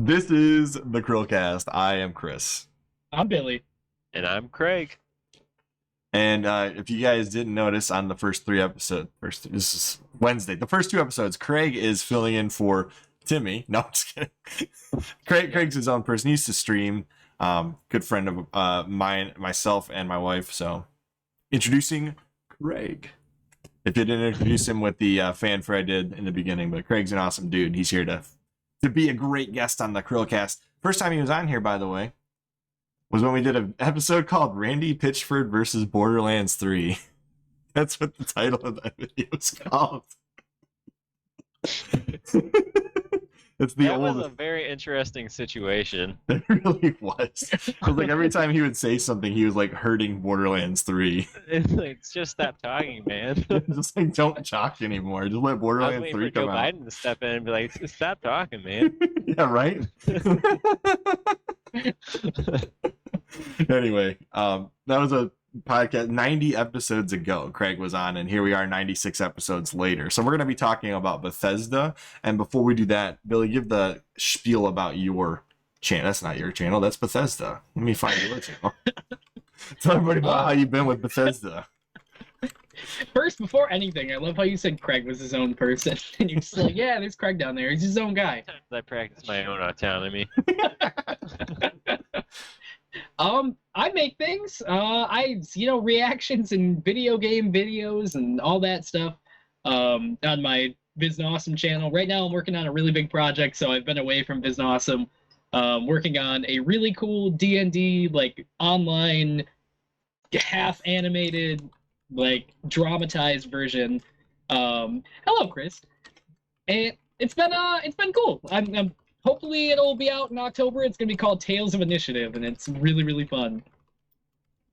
This is the CHRILLCAST. I am Chris. I'm Billy. And I'm Craig. And if you guys didn't notice on the first three episodes, this is Wednesday, the first two episodes, Craig is filling in for Timmy. No, I'm just kidding. Craig's his own person. He used to stream. Good friend of mine, myself, and my wife. So introducing Craig. If you didn't introduce him with the fanfare I did in the beginning, but Craig's an awesome dude. He's here to be a great guest on the CHRILLCAST. First time he was on here, by the way, was when we did an episode called Randy Pitchford versus Borderlands 3. That's what the title of that video is called. It's the that oldest. was a very interesting situation. It really was. It was like every time he would say something, he was like hurting Borderlands 3. It's just stop talking, man. Just like don't talk anymore. Just let I was Borderlands waiting 3 for Joe come out. Biden to step in and be like, stop talking, man. Yeah, right? Anyway, that was a podcast 90 episodes ago Craig was on, and here we are 96 episodes later. So we're going to be talking about Bethesda. And before we do that, Billy, give the spiel about your channel. That's not your channel, that's Bethesda. Let me find your channel. Tell everybody about how you've been with Bethesda. First, before anything, I love how you said Craig was his own person. And you're just like, yeah, there's Craig down there. He's his own guy. I practice my own autonomy. I make things. Reactions and video game videos and all that stuff on my VISNAWesome channel. Right now I'm working on a really big project, so I've been away from VISNAWesome. Working on a really cool D&D, like, online, half-animated, like, dramatized version. Hello, Chris. And it's been cool. I'm hopefully it'll be out in October. It's gonna be called Tales of Initiative, and it's really, really fun.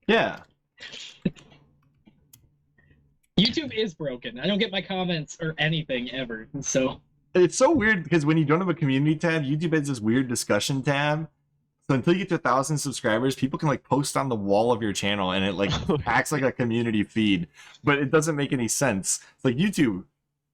Yeah. YouTube is broken. I don't get my comments or anything ever. So It's so weird because when you don't have a community tab, YouTube has this weird discussion tab. So until you get to 1,000 subscribers, people can like post on the wall of your channel, and it like acts like a community feed, but it doesn't make any sense. It's like, YouTube,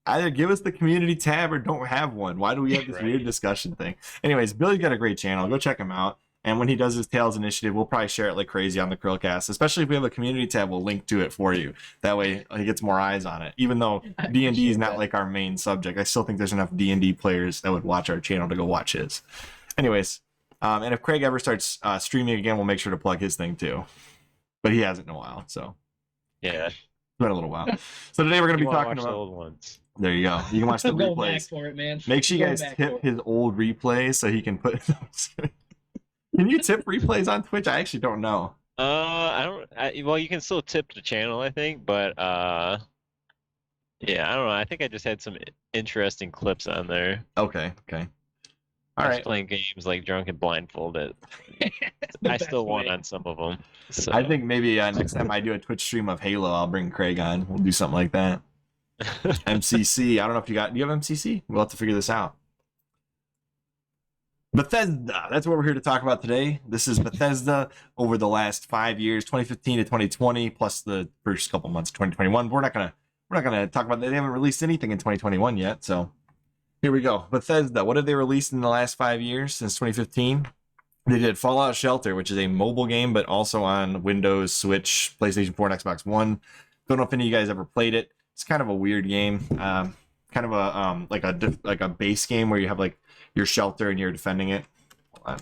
either give us the community tab or don't have one. Why do we have this weird discussion thing? Anyways, Billy's got a great channel. Go check him out. And when he does his Tales Initiative, we'll probably share it like crazy on the CHRILLCAST. Especially if we have a community tab, we'll link to it for you. That way he gets more eyes on it. Even though D&D is not like our main subject, I still think there's enough D&D players that would watch our channel to go watch his. Anyways, and if Craig ever starts streaming again, we'll make sure to plug his thing too. But he hasn't in a while, so. Yeah. It's been a little while. So today we're going to be talking about the old ones. There you go. You can watch the I'm going back replays. for it, man. Make sure you Going guys back tip for it. his old replays so he can put. Can you tip replays on Twitch? I actually don't know. Well, you can still tip the channel, I think, but yeah, I don't know. I think I just had some interesting clips on there. Okay. All I was right. playing games like Drunk and Blindfolded. The I still best won way. on some of them. So. I think maybe next time I do a Twitch stream of Halo, I'll bring Craig on. We'll do something like that. MCC. I don't know if you got. Do you have MCC? We'll have to figure this out. Bethesda. That's what we're here to talk about today. This is Bethesda over the last 5 years, 2015 to 2020, plus the first couple months of 2021. We're not gonna talk about that. They haven't released anything in 2021 yet, so here we go. Bethesda. What have they released in the last 5 years since 2015? They did Fallout Shelter, which is a mobile game, but also on Windows, Switch, PlayStation 4, and Xbox One. Don't know if any of you guys ever played it. It's kind of a weird game. Kind of a like a base game where you have like your shelter and you're defending it. Hold on.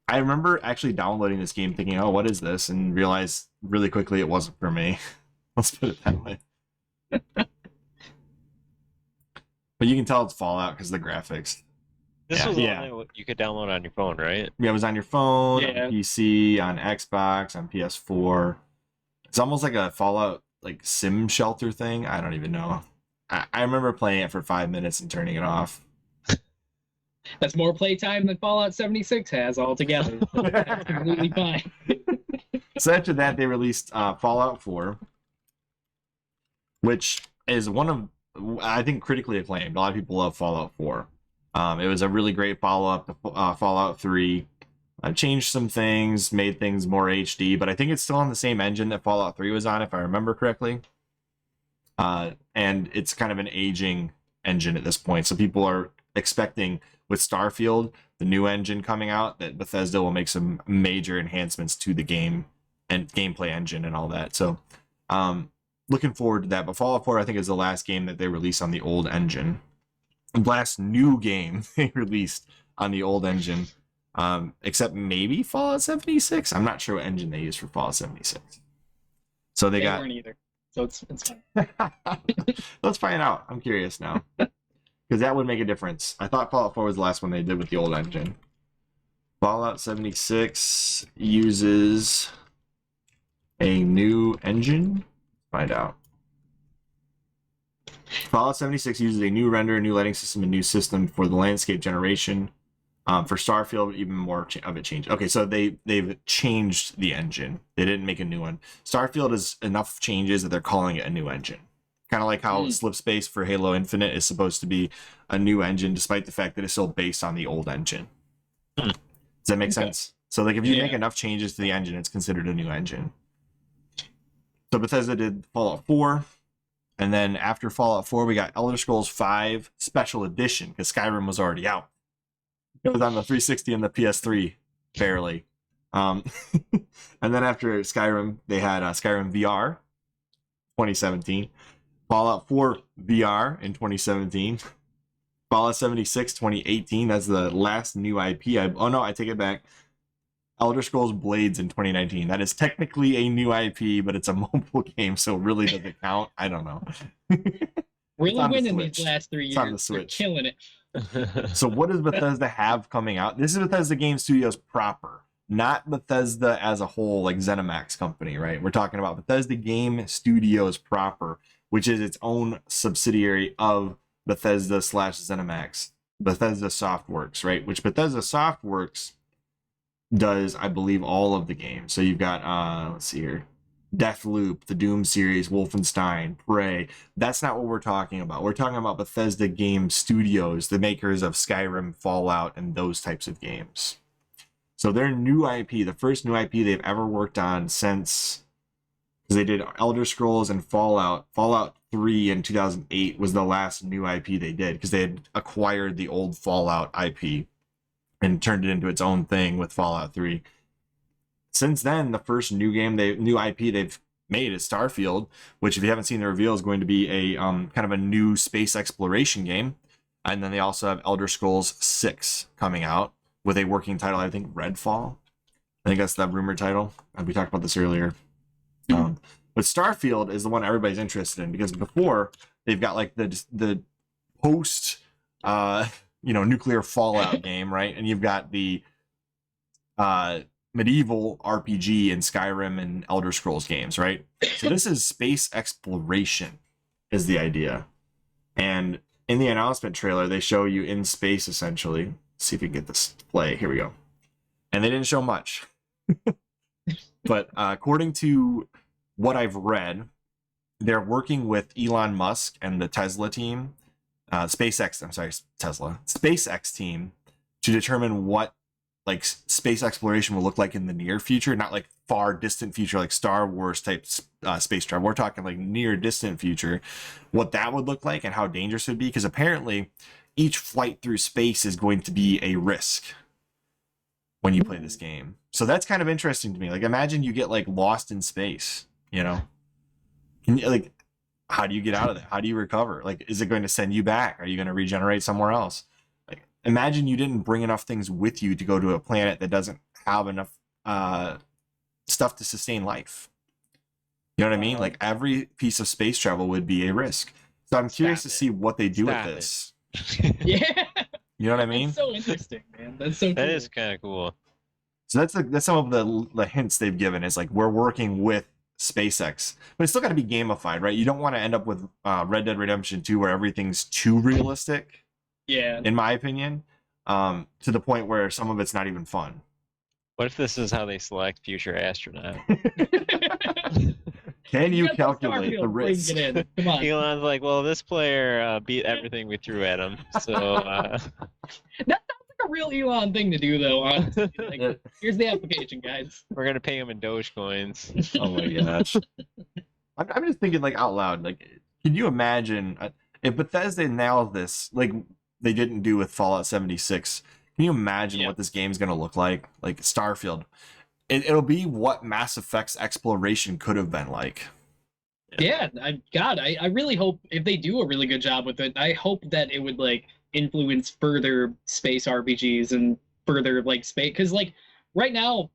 I remember actually downloading this game thinking, oh, what is this? And realized really quickly it wasn't for me. Let's put it that way. But you can tell it's Fallout because of the graphics. This was one you could download on your phone, right? Yeah, it was on your phone, Yeah. on PC, on Xbox, on PS4. It's almost like a Fallout like sim shelter thing. I don't even know. I remember playing it for 5 minutes and turning it off. That's more playtime than Fallout 76 has altogether. That's completely fine. So after that, they released Fallout 4, which is one of, I think, critically acclaimed. A lot of people love Fallout 4. It was a really great follow-up to Fallout 3. Changed some things, made things more HD, but I think it's still on the same engine that Fallout 3 was on, if I remember correctly. And it's kind of an aging engine at this point, so people are expecting with Starfield, the new engine coming out, that Bethesda will make some major enhancements to the game and gameplay engine and all that. So looking forward to that. But Fallout 4, I think, is the last game that they release on the old engine. Last new game they released on the old engine, except maybe Fallout 76. I'm not sure what engine they use for Fallout 76. So they got. Weren't either. So it's fine. Let's find out. I'm curious now, because that would make a difference. I thought Fallout 4 was the last one they did with the old engine. Fallout 76 uses a new engine. Find out. Fallout 76 uses a new render, a new lighting system, a new system for the landscape generation. For Starfield, even more of a change. Okay, so they've changed the engine. They didn't make a new one. Starfield is enough changes that they're calling it a new engine. Kind of like how Slipspace for Halo Infinite is supposed to be a new engine, despite the fact that it's still based on the old engine. Does that make sense? So like if you make enough changes to the engine, it's considered a new engine. So Bethesda did Fallout 4. And then after Fallout 4, we got Elder Scrolls 5 Special Edition, because Skyrim was already out. It was on the 360 and the PS3, barely. And then after Skyrim, they had Skyrim VR, 2017. Fallout 4 VR in 2017. Fallout 76, 2018. That's the last new IP. Oh no, I take it back. Elder Scrolls Blades in 2019. That is technically a new IP, but it's a mobile game, so really does it count? I don't know. Really winning these last 3 years. It's on the Switch. They're killing it. So what does Bethesda have coming out? This is Bethesda Game Studios proper, not Bethesda as a whole, like ZeniMax company, right? We're talking about Bethesda Game Studios proper, which is its own subsidiary of Bethesda / ZeniMax. Bethesda Softworks, right? Which Bethesda Softworks does, I believe, all of the games. So you've got, let's see here, Deathloop, the Doom series, Wolfenstein, Prey. That's not what we're talking about. We're talking about Bethesda Game Studios, the makers of Skyrim, Fallout, and those types of games. So their new IP, the first new IP they've ever worked on since, because they did Elder Scrolls and Fallout. Fallout 3 in 2008 was the last new IP they did, because they had acquired the old Fallout IP and turned it into its own thing with Fallout 3. Since then, the first new IP they've made is Starfield, which, if you haven't seen the reveal, is going to be a kind of a new space exploration game. And then they also have Elder Scrolls 6 coming out with a working title, I think Redfall. I think that's the rumored title. We talked about this earlier. But Starfield is the one everybody's interested in, because before they've got like the post nuclear Fallout game, right? And you've got the medieval RPG in Skyrim and Elder Scrolls games, right? So this is space exploration is the idea. And in the announcement trailer, they show you in space, essentially. Let's see if we can get this to play. Here we go. And they didn't show much. But according to what I've read, they're working with Elon Musk and the Tesla team, SpaceX team, to determine what like space exploration will look like in the near future, not like far distant future, like Star Wars type space travel. We're talking like near distant future, what that would look like and how dangerous it would be. Because apparently each flight through space is going to be a risk when you play this game. So that's kind of interesting to me. Like, imagine you get like lost in space, and like, how do you get out of that? How do you recover? Like, is it going to send you back? Are you going to regenerate somewhere else? Imagine you didn't bring enough things with you to go to a planet that doesn't have enough stuff to sustain life. You know what I mean? Like, every piece of space travel would be a risk. So I'm curious to see what they do with this. Yeah. You know what I mean? That's so interesting, man. That's so cool. That is kind of cool. So that's some of the hints they've given. Is like, we're working with SpaceX, but it's still got to be gamified, right? You don't want to end up with Red Dead Redemption 2 where everything's too realistic. Yeah. In my opinion, to the point where some of it's not even fun. What if this is how they select future astronauts? Can you calculate the risk? Come on. Elon's like, well, this player beat everything we threw at him, so... That sounds like a real Elon thing to do, though, honestly. Like, here's the application, guys. We're going to pay him in Dogecoins. Oh my gosh. I'm just thinking, like, out loud. Like, can you imagine... if Bethesda nails this, like, they didn't do with Fallout 76. Can you imagine what this game's going to look like? Like Starfield. It'll be what Mass Effect's exploration could have been like. Yeah, I really hope if they do a really good job with it, I hope that it would like influence further space RPGs and further like space, because like right now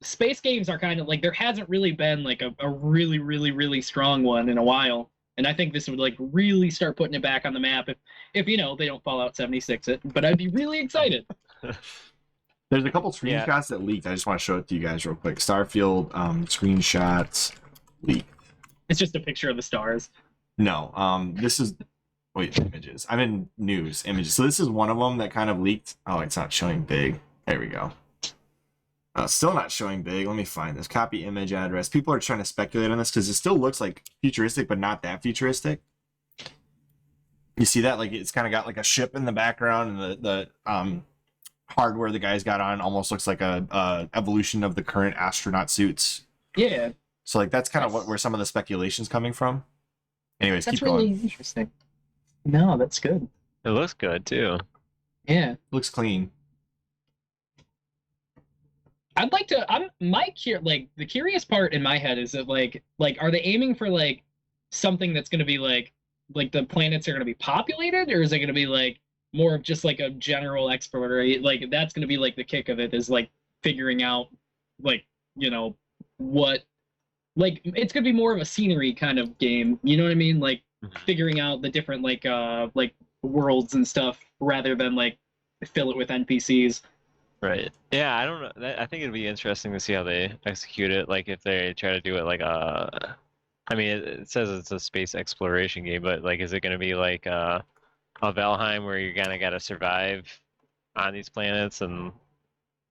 space games are kind of like, there hasn't really been like a really really strong one in a while, and I think this would like really start putting it back on the map if they don't Fallout 76 it, but I'd be really excited. There's a couple screenshots that leaked. I just want to show it to you guys real quick. Starfield screenshots leaked. It's just a picture of the stars. No, this is images. I'm in news images. So this is one of them that kind of leaked. Oh, it's not showing big. There we go. Still not showing big. Let me find this. Copy image address. People are trying to speculate on this because it still looks like futuristic, but not that futuristic. You see that? Like it's kind of got like a ship in the background, and the hardware the guys got on almost looks like a evolution of the current astronaut suits. Yeah. So like that's kind of where some of the speculation's coming from. Anyways, that's keep going. Really interesting. No, that's good. It looks good too. Yeah. Looks clean. I'd like to. The curious part in my head is that like are they aiming for like something that's going to be like the planets are going to be populated, or is it going to be like more of just like a general exploration? Like that's going to be like the kick of it, is like figuring out like what, like it's going to be more of a scenery kind of game. You know what I mean? Like figuring out the different like worlds and stuff rather than like fill it with NPCs. Right. Yeah, I don't know. I think it'd be interesting to see how they execute it. Like if they try to do it like I mean, it says it's a space exploration game, but like, is it going to be like a Valheim where you're kind of got to survive on these planets, and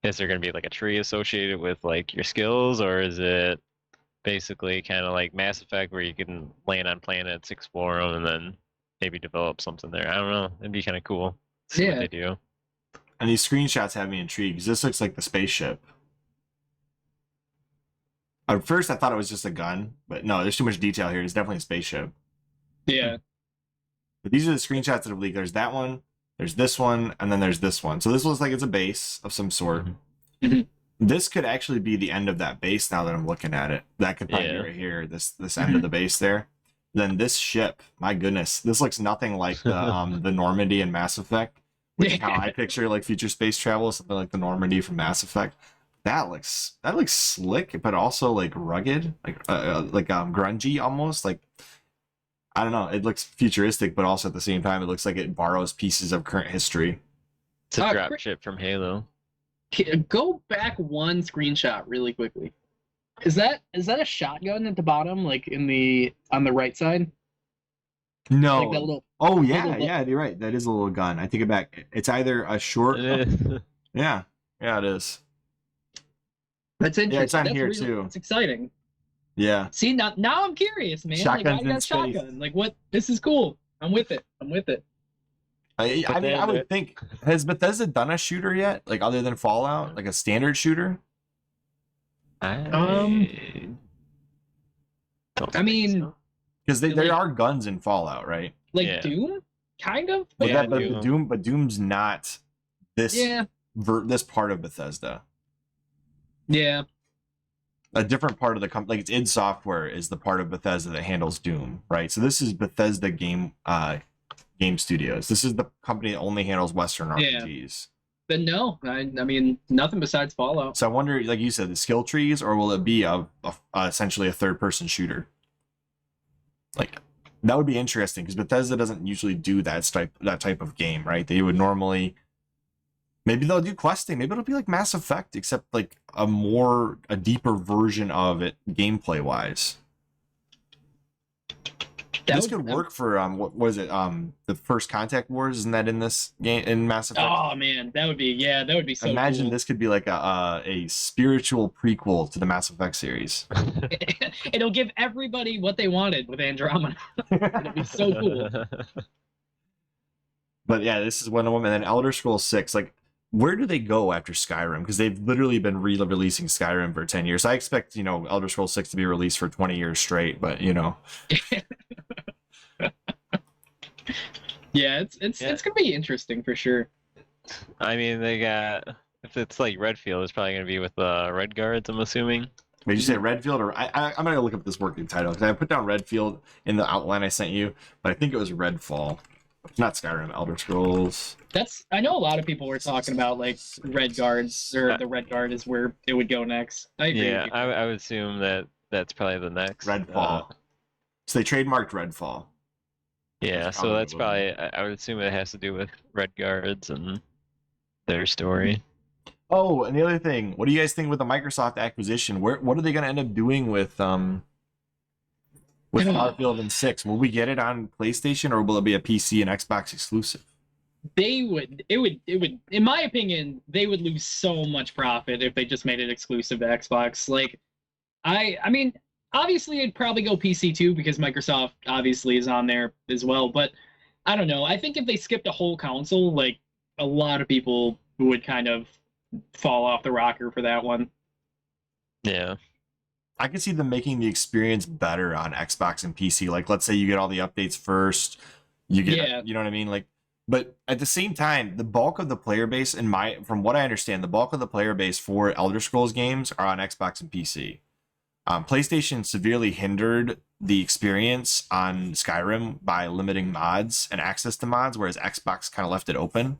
is there going to be like a tree associated with like your skills, or is it basically kind of like Mass Effect where you can land on planets, explore them, and then maybe develop something there? I don't know. It'd be kind of cool to see what they do. And these screenshots have me intrigued because this looks like the spaceship. At first, I thought it was just a gun, but no, there's too much detail here. It's definitely a spaceship. Yeah. But these are the screenshots that have leaked. There's that one, there's this one, and then there's this one. So this looks like it's a base of some sort. Mm-hmm. This could actually be the end of that base now that I'm looking at it. That could probably be right here, this end of the base there. Then this ship, my goodness, this looks nothing like the Normandy in Mass Effect. Which is how I picture like future space travel, something like the Normandy from Mass Effect. That looks slick, but also like rugged, like grungy almost. Like I don't know, it looks futuristic, but also at the same time, it looks like it borrows pieces of current history. It's a drop ship from Halo. Go back one screenshot really quickly. Is that a shotgun at the bottom, like on the right side? No. Like that little, oh yeah, you're right. That is a little gun. I take it back. It's either a short. Yeah, it is. That's interesting. Yeah, it's on That's here too. It's exciting. Yeah. See, now I'm curious, man. Shotguns like, why you in got space. shotgun? Like, what? This is cool. I'm with it. I mean, I would think, has Bethesda done a shooter yet? Like other than Fallout, like a standard shooter? I mean, so. Because there are guns in Fallout, right? like Doom, kind of. But, Yeah, but Doom's not this. Yeah. This part of Bethesda. Yeah. A different part of the company, like it's id Software, is the part of Bethesda that handles Doom, right? So this is Bethesda Game Studios. This is the company that only handles Western RPGs. But no, I mean nothing besides Fallout. So I wonder, like you said, the skill trees, or will it be essentially a third-person shooter? Like that would be interesting because Bethesda doesn't usually do that type of game, right? They would normally, maybe they'll do questing. Maybe it'll be like Mass Effect, except like a deeper version of it gameplay wise. This could work for what was it? The First Contact Wars, isn't that in this game in Mass Effect? Oh man, that would be so. Imagine cool. this could be like a spiritual prequel to the Mass Effect series. It'll give everybody what they wanted with Andromeda. It'll be so cool. But yeah, this is one of them. And then Elder Scrolls 6, like, where do they go after Skyrim? Because they've literally been re-releasing Skyrim for 10 years. I expect, Elder Scrolls 6 to be released for 20 years straight, but, Yeah, it's Yeah. it's gonna be interesting for sure. I mean, they got if it's like Redfield, it's probably gonna be with the Red Guards. I'm assuming. Did you say Redfield or I'm gonna look up this working title because I put down Redfield in the outline I sent you, but I think it was Redfall, not Skyrim. Elder Scrolls. I know a lot of people were talking about like Red Guards or the Red Guard is where it would go next. I agree. Yeah, with you. I would assume that that's probably the next. Redfall. So they trademarked Redfall. Yeah, That's so probably that's what it probably. I would assume it has to do with Red Guards and their story. Oh, and the other thing, what do you guys think with the Microsoft acquisition? What are they gonna end up doing with Starfield and 6? Will we get it on PlayStation or will it be a PC and Xbox exclusive? It would in my opinion, they would lose so much profit if they just made it exclusive to Xbox. Like I mean, obviously it'd probably go PC too because Microsoft obviously is on there as well, but I don't know. I think if they skipped a whole console, like a lot of people would kind of fall off the rocker for that one. Yeah. I can see them making the experience better on Xbox and PC. Like, let's say you get all the updates first, you get, you know what I mean? Like, but at the same time, the bulk of the player base, from what I understand, the bulk of the player base for Elder Scrolls games are on Xbox and PC. PlayStation severely hindered the experience on Skyrim by limiting mods and access to mods, whereas Xbox kind of left it open.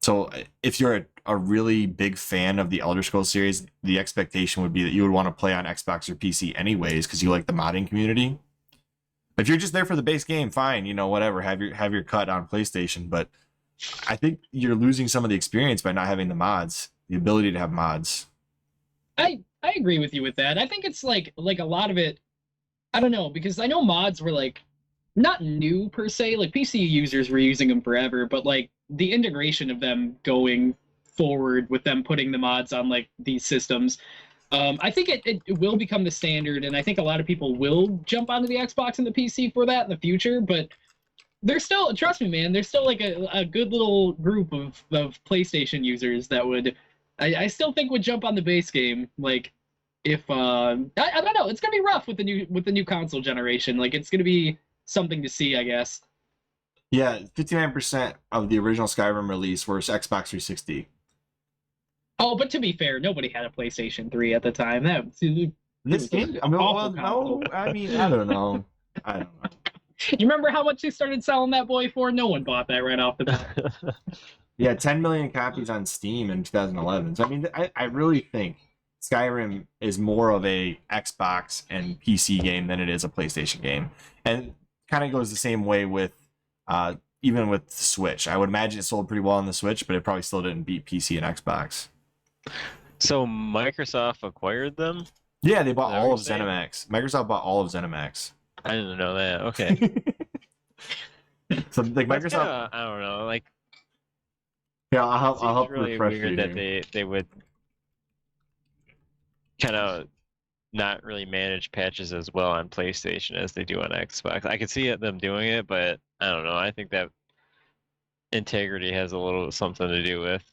So if you're a really big fan of the Elder Scrolls series, the expectation would be that you would want to play on Xbox or PC anyways because you like the modding community. If you're just there for the base game, fine, whatever, have your cut on PlayStation. But I think you're losing some of the experience by not having the mods, the ability to have mods. I agree with you with that. I think it's like a lot of it. I don't know because I know mods were like not new per se. Like PC users were using them forever, but like the integration of them going forward with them putting the mods on like these systems, I think it will become the standard, and I think a lot of people will jump onto the Xbox and the PC for that in the future. But there's still, trust me, man, there's still like a good little group of PlayStation users that would, I still think would jump on the base game. Like if I don't know, it's gonna be rough with the new console generation. Like it's gonna be something to see, I guess. Yeah, 59% of the original Skyrim release were Xbox 360. Oh, but to be fair, nobody had a PlayStation 3 at the time. This game, I mean, well, no, I mean, I don't know. You remember how much they started selling that boy for? No one bought that right off the bat. Yeah, 10 million copies on Steam in 2011. So I mean, I really think Skyrim is more of a Xbox and PC game than it is a PlayStation game, and kind of goes the same way with even with Switch. I would imagine it sold pretty well on the Switch, but it probably still didn't beat PC and Xbox. So Microsoft acquired them? Yeah, they bought all of ZeniMax. Microsoft bought all of ZeniMax. I didn't know that. Okay. So like Microsoft, kinda, I don't know. Like, yeah, I'll help really refresh weird you that here. they would kind of not really manage patches as well on PlayStation as they do on Xbox. I could see them doing it, but I don't know. I think that integrity has a little something to do with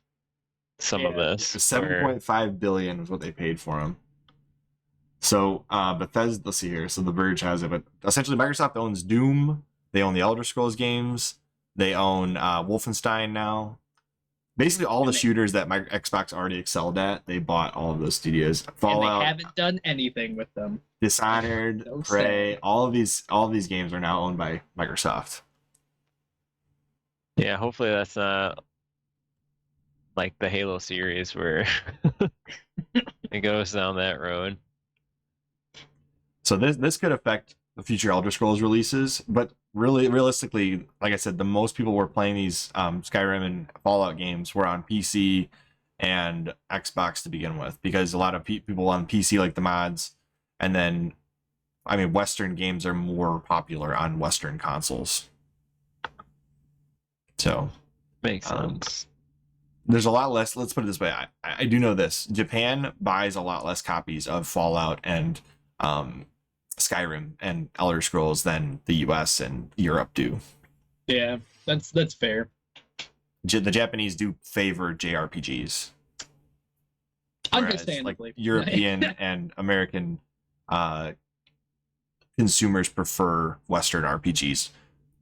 some of this. 7.5 billion was what they paid for them. So Bethesda, let's see here. So The Verge has it, but essentially Microsoft owns Doom. They own the Elder Scrolls games. They own Wolfenstein now. Basically, all the shooters that my Xbox already excelled at, they bought all of those studios. Fallout, and they haven't done anything with them. Dishonored, So Prey, sad. all of these games are now owned by Microsoft. Yeah, hopefully that's not like the Halo series where it goes down that road. So this could affect the future Elder Scrolls releases, but really, realistically, like I said, the most people were playing these Skyrim and Fallout games were on PC and Xbox to begin with, because a lot of people on PC like the mods, and then, I mean, Western games are more popular on Western consoles. So Makes sense. there's a lot less. Let's put it this way: I do know this: Japan buys a lot less copies of Fallout and Skyrim and Elder Scrolls than the US and Europe do. Yeah, that's fair. The Japanese do favor JRPGs. Understandably. Like European and American consumers prefer Western RPGs.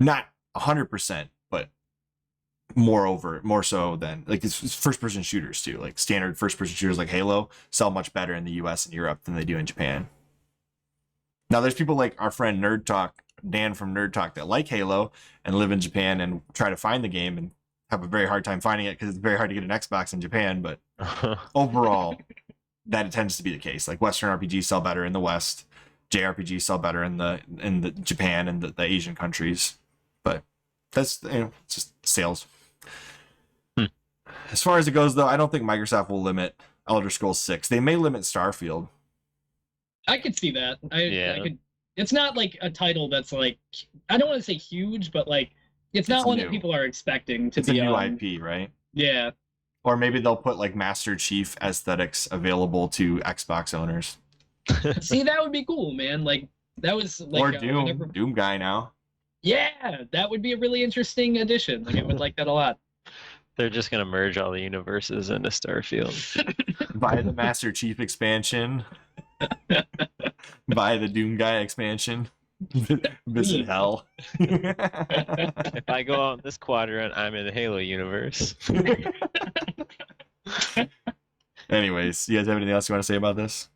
Not 100%, more so than like it's first person shooters too. Like standard first person shooters like Halo sell much better in the US and Europe than they do in Japan. Now there's people like our friend Nerd Talk, Dan from Nerd Talk, that like Halo and live in Japan and try to find the game and have a very hard time finding it because it's very hard to get an Xbox in Japan. But overall, that tends to be the case. Like Western RPGs sell better in the West, JRPGs sell better in the Japan and the Asian countries. But that's it's just sales. As far as it goes, though, I don't think Microsoft will limit Elder Scrolls 6. They may limit Starfield. I could see that. Yeah. I could. It's not like a title that's like, I don't want to say huge, but like it's not one new. that people are expecting to It's be a new on. IP, right? Yeah. Or maybe they'll put like Master Chief aesthetics available to Xbox owners. See, that would be cool, man. Like that was like Or Doom. Doom guy now. Yeah, that would be a really interesting addition. Like I would like that a lot. They're just gonna merge all the universes into Starfield. Buy the Master Chief expansion. Buy the Doom guy expansion. Visit hell. If I go out in this quadrant, I'm in the Halo universe. Anyways, you guys have anything else you want to say about this?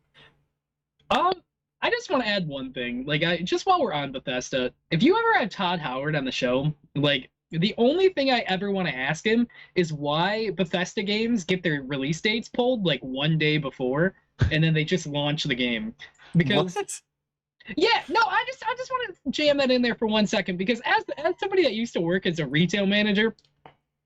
I just want to add one thing. Like, just while we're on Bethesda, if you ever had Todd Howard on the show, like, the only thing I ever want to ask him is why Bethesda games get their release dates pulled like one day before, and then they just launch the game. Because What? yeah, no, I just want to jam that in there for 1 second because as somebody that used to work as a retail manager,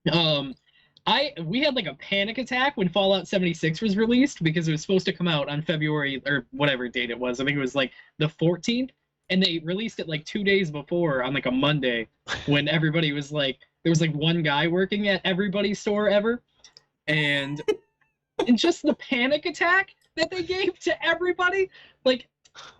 we had like a panic attack when Fallout 76 was released because it was supposed to come out on February or whatever date it was. I think it was like the 14th, and they released it like 2 days before on like a Monday when everybody was like, there was like one guy working at everybody's store ever, and just the panic attack that they gave to everybody, like,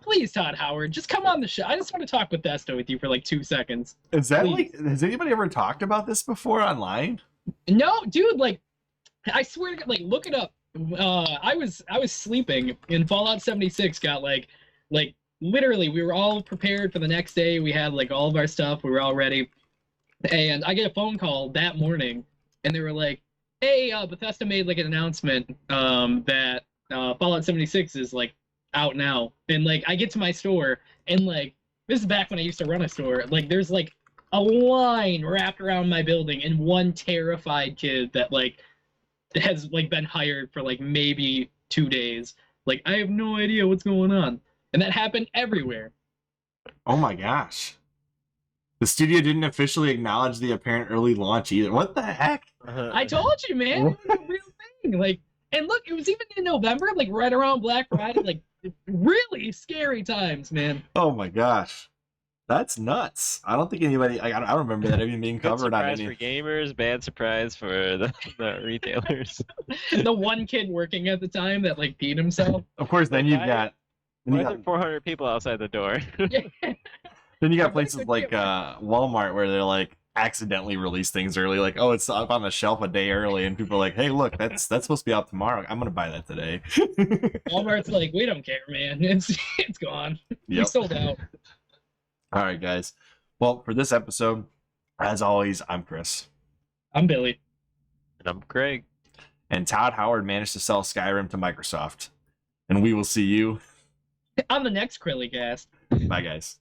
please, Todd Howard, just come on the show. I just want to talk Bethesda with you for like 2 seconds. Is that Please. like, has anybody ever talked about this before online? No, dude, like, I swear to God, like, look it up. I was sleeping, and Fallout 76 got like literally, we were all prepared for the next day. We had like all of our stuff. We were all ready, and I get a phone call that morning, and they were like, "Hey, Bethesda made like an announcement that Fallout 76 is like out now." And like, I get to my store, and like, this is back when I used to run a store. Like, there's like a line wrapped around my building, and one terrified kid that like has like been hired for like maybe 2 days. Like, I have no idea what's going on, and that happened everywhere. Oh my gosh. The studio didn't officially acknowledge the apparent early launch either. What the heck? I told you, man, it was a real thing. Like, and look, it was even in November, like right around Black Friday. Like, really scary times, man. Oh my gosh. That's nuts. I don't think anybody, I don't remember that even being Good covered on surprise any. for gamers, bad surprise for the retailers. The one kid working at the time that like peed himself. Of course, then you've Why- got, Why are there 400 people outside the door? then you got places like Walmart where they're like accidentally release things early, like, oh, it's up on the shelf a day early, and people are like, hey, look, that's supposed to be out tomorrow. I'm gonna buy that today. Walmart's like, we don't care, man. It's gone. We Yep. sold out. All right, guys. Well, for this episode, as always, I'm Chris. I'm Billy. And I'm Craig. And Todd Howard managed to sell Skyrim to Microsoft. And we will see you. On the next CHRILLCAST. Bye, guys.